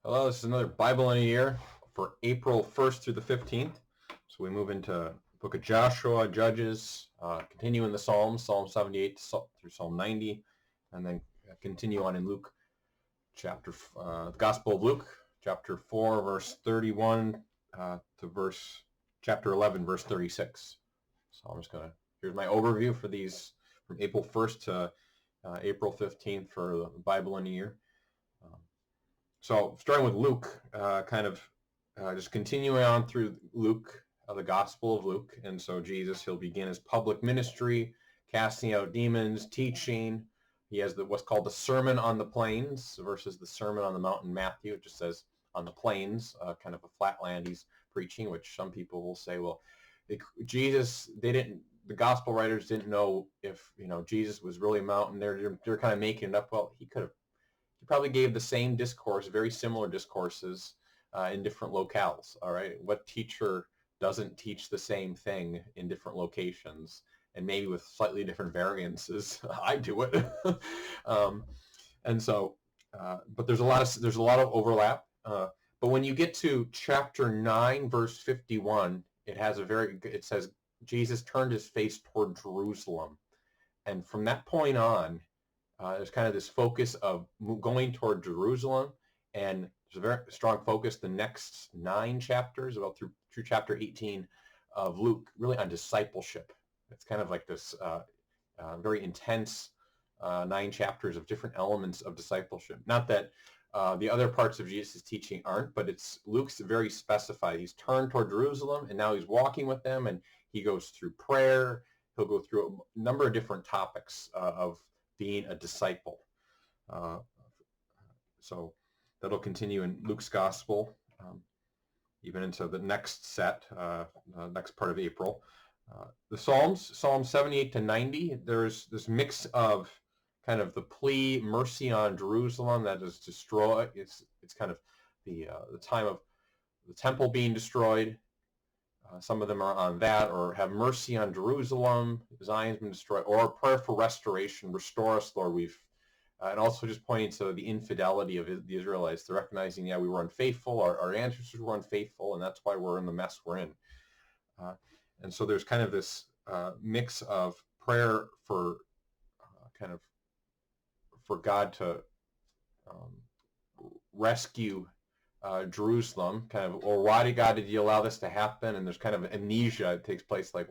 Hello, this is another Bible in a Year for April 1st through the 15th. So we move into the book of Joshua, Judges, continue in the Psalms, Psalm 78 through Psalm 90, and then continue on in Luke, the Gospel of Luke, chapter 4, verse 31 to chapter 11, verse 36. So I'm just going to, here's my overview for these from April 1st to April 15th for the Bible in a Year. So starting with Luke, just continuing on through Luke, the Gospel of Luke. And so Jesus, he'll begin his public ministry, casting out demons, teaching. He has what's called the Sermon on the Plains versus the Sermon on the Mount in Matthew. It just says on the plains, kind of a flat land he's preaching, which some people will say, well, the gospel writers didn't know if, Jesus was really a mountain. They're kind of making it up. Well, he probably gave the same discourse, very similar discourses in different locales. All right, what teacher doesn't teach the same thing in different locations and maybe with slightly different variances? I do it, and so, but there's a lot of overlap. But when you get to chapter 9, verse 51, it says Jesus turned his face toward Jerusalem, and from that point on, there's kind of this focus of going toward Jerusalem, and there's a very strong focus the next 9 chapters, about through chapter 18 of Luke, really on discipleship. It's kind of like this very intense 9 chapters of different elements of discipleship. Not that the other parts of Jesus' teaching aren't, but Luke's very specified. He's turned toward Jerusalem, and now he's walking with them, and he goes through prayer. He'll go through a number of different topics of being a disciple. So that'll continue in Luke's Gospel, even into the next next part of April. The Psalms, Psalm 78 to 90, there's this mix of kind of the plea, mercy on Jerusalem that is destroyed. It's kind of the time of the temple being destroyed. Some of them are on that, or have mercy on Jerusalem, Zion's been destroyed, or prayer for restoration, restore us, Lord. And also just pointing to the infidelity of the Israelites. They're recognizing, we were unfaithful, our ancestors were unfaithful, and that's why we're in the mess we're in. And so there's kind of this mix of prayer for for God to rescue Jerusalem, or why did you allow this to happen? And there's kind of amnesia. It takes place like,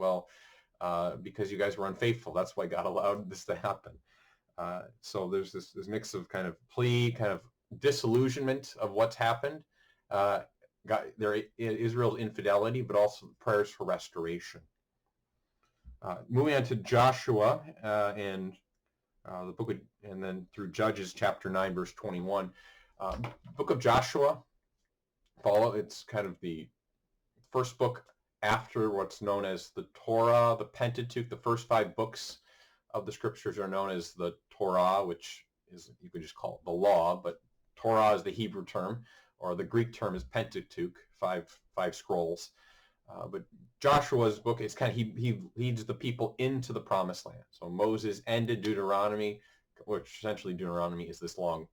because you guys were unfaithful. That's why God allowed this to happen. So there's this mix of kind of plea, kind of disillusionment of what's happened. Israel's infidelity, but also prayers for restoration. Moving on to Joshua and the book of, and then through Judges chapter 9, verse 21. Book of Joshua. It's kind of the first book after what's known as the Torah, the Pentateuch. The first 5 books of the scriptures are known as the Torah, which is, you could just call it the law, but Torah is the Hebrew term, or the Greek term is Pentateuch, five scrolls. But Joshua's book is kind of, he leads the people into the promised land. So Moses ended Deuteronomy, which essentially Deuteronomy is this long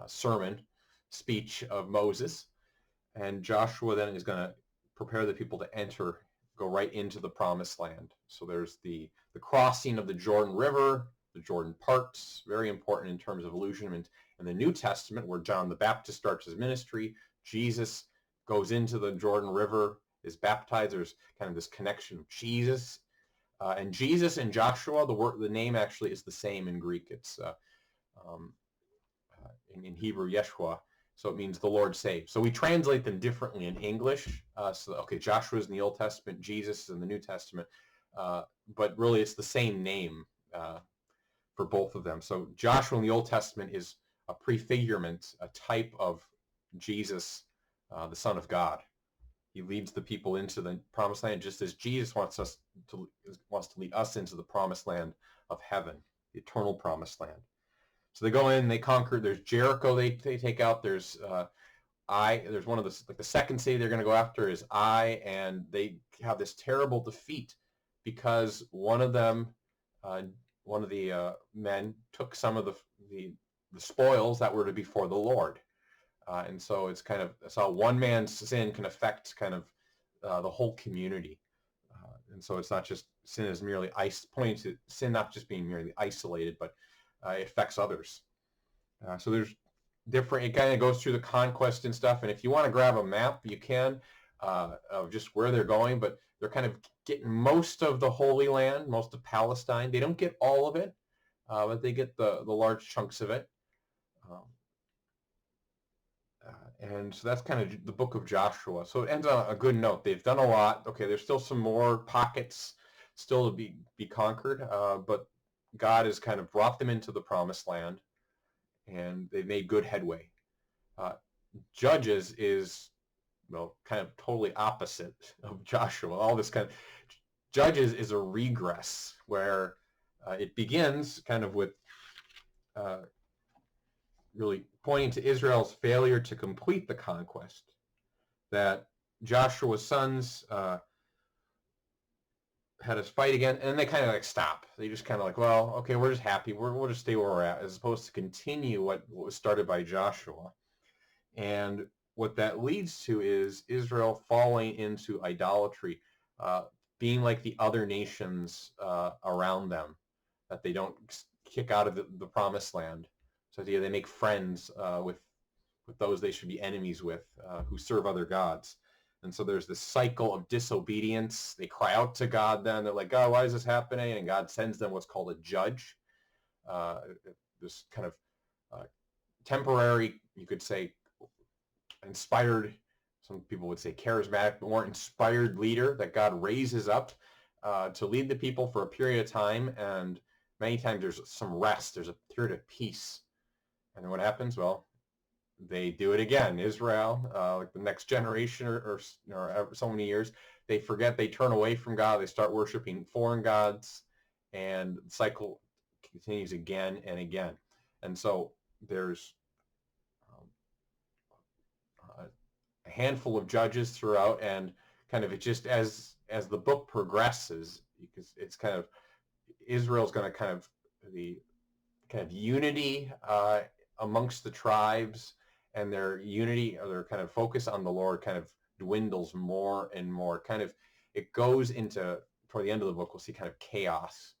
sermon speech of Moses. And Joshua then is going to prepare the people to go right into the promised land. So there's the crossing of the Jordan River, the Jordan parts, very important in terms of illusionment. In the New Testament, where John the Baptist starts his ministry, Jesus goes into the Jordan River, is baptized. There's kind of this connection of Jesus. And Jesus and Joshua, the name actually is the same in Greek. It's in Hebrew, Yeshua. So it means the Lord saves. So we translate them differently in English. Joshua is in the Old Testament, Jesus is in the New Testament. But really it's the same name for both of them. So Joshua in the Old Testament is a prefigurement, a type of Jesus, the Son of God. He leads the people into the promised land, just as Jesus wants to lead us into the promised land of heaven, the eternal promised land. So they go in, they conquer. There's Jericho they take out. There's There's one of the second city they're going to go after is Ai, and they have this terrible defeat because one of the men took some of the spoils that were to be for the Lord. And so it's kind of, it's how one man's sin can affect kind of the whole community. And so it's not just sin is merely pointing to sin not just being merely isolated, but it affects others. So there's different, it kind of goes through the conquest and stuff. And if you want to grab a map, you can, of just where they're going, but they're kind of getting most of the Holy Land, most of Palestine. They don't get all of it, but they get the large chunks of it. And so that's kind of the book of Joshua. So it ends on a good note. They've done a lot. Okay, there's still some more pockets still to be conquered, but God has kind of brought them into the promised land, and they've made good headway. Judges is, well, kind of totally opposite of Joshua. All this kind of Judges is a regress where it begins kind of with really pointing to Israel's failure to complete the conquest, that Joshua's sons had us fight again, and they kind of like stop. They just kind of like, well, okay, we're just happy. We'll just stay where we're at, as opposed to continue what was started by Joshua. And what that leads to is Israel falling into idolatry, being like the other nations around them, that they don't kick out of the promised land. So they make friends with those they should be enemies with, who serve other gods. And so there's this cycle of disobedience. They cry out to God then. They're like, God, why is this happening? And God sends them what's called a judge. This kind of temporary, you could say, inspired, some people would say charismatic, but more inspired leader that God raises up to lead the people for a period of time. And many times there's some rest. There's a period of peace. And then what happens? Well, they do it again. Israel, like the next generation or so many years, they forget, they turn away from God, they start worshiping foreign gods, and the cycle continues again and again. And so there's a handful of judges throughout, and kind of it just as the book progresses, because it's kind of Israel's going to kind of the kind of unity amongst the tribes, and their unity or their kind of focus on the Lord kind of dwindles more and more. Kind of it goes into, toward the end of the book, we'll see kind of chaos.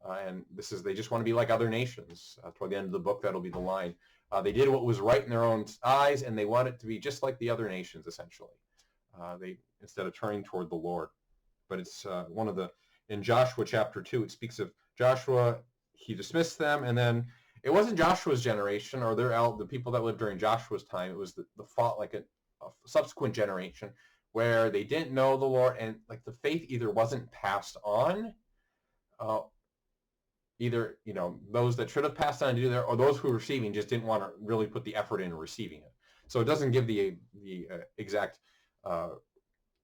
And this is, they just want to be like other nations. Toward the end of the book, that'll be the line. They did what was right in their own eyes, and they want it to be just like the other nations, essentially. They, instead of turning toward the Lord. But it's one of the, in Joshua chapter 2, it speaks of Joshua, he dismissed them, and then it wasn't Joshua's generation or the people that lived during Joshua's time. It was the like a subsequent generation where they didn't know the Lord, and like the faith either wasn't passed on, either, you know, those that should have passed on to do that, or those who were receiving just didn't want to really put the effort into receiving it. So it doesn't give the exact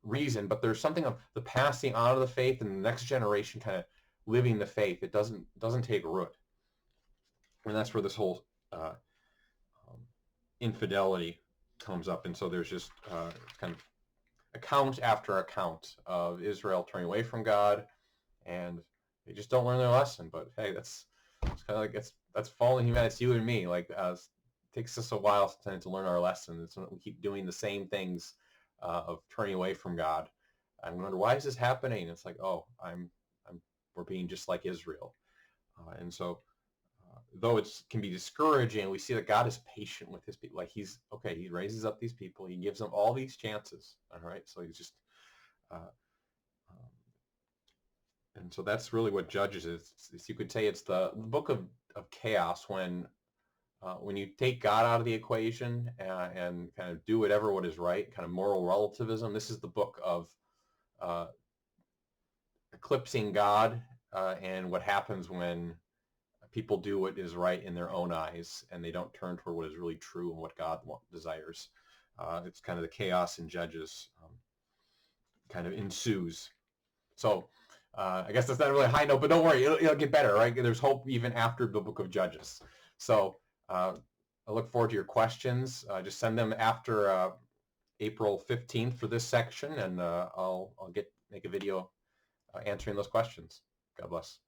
reason, but there's something of the passing on of the faith and the next generation kind of living the faith. It doesn't take root. And that's where this whole infidelity comes up. And so there's just kind of account after account of Israel turning away from God, and they just don't learn their lesson. But hey, it's kind of like that's fallen humanity. It's you and me. Like it takes us a while sometimes to learn our lesson. It's when we keep doing the same things of turning away from God, and we wonder, why is this happening? And it's like, oh, we're being just like Israel. And so though it can be discouraging, we see that God is patient with his people. Like he raises up these people, he gives them all these chances. All right, so he's just and so that's really what Judges is. You could say it's the book of chaos, when you take God out of the equation and kind of do what is right, kind of moral relativism. This is the book of eclipsing God and what happens when people do what is right in their own eyes, and they don't turn toward what is really true and what God desires. It's kind of the chaos in Judges kind of ensues. So I guess that's not really a high note, but don't worry, it'll get better, right? There's hope even after the book of Judges. So I look forward to your questions. Just send them after April 15th for this section, and I'll make a video answering those questions. God bless.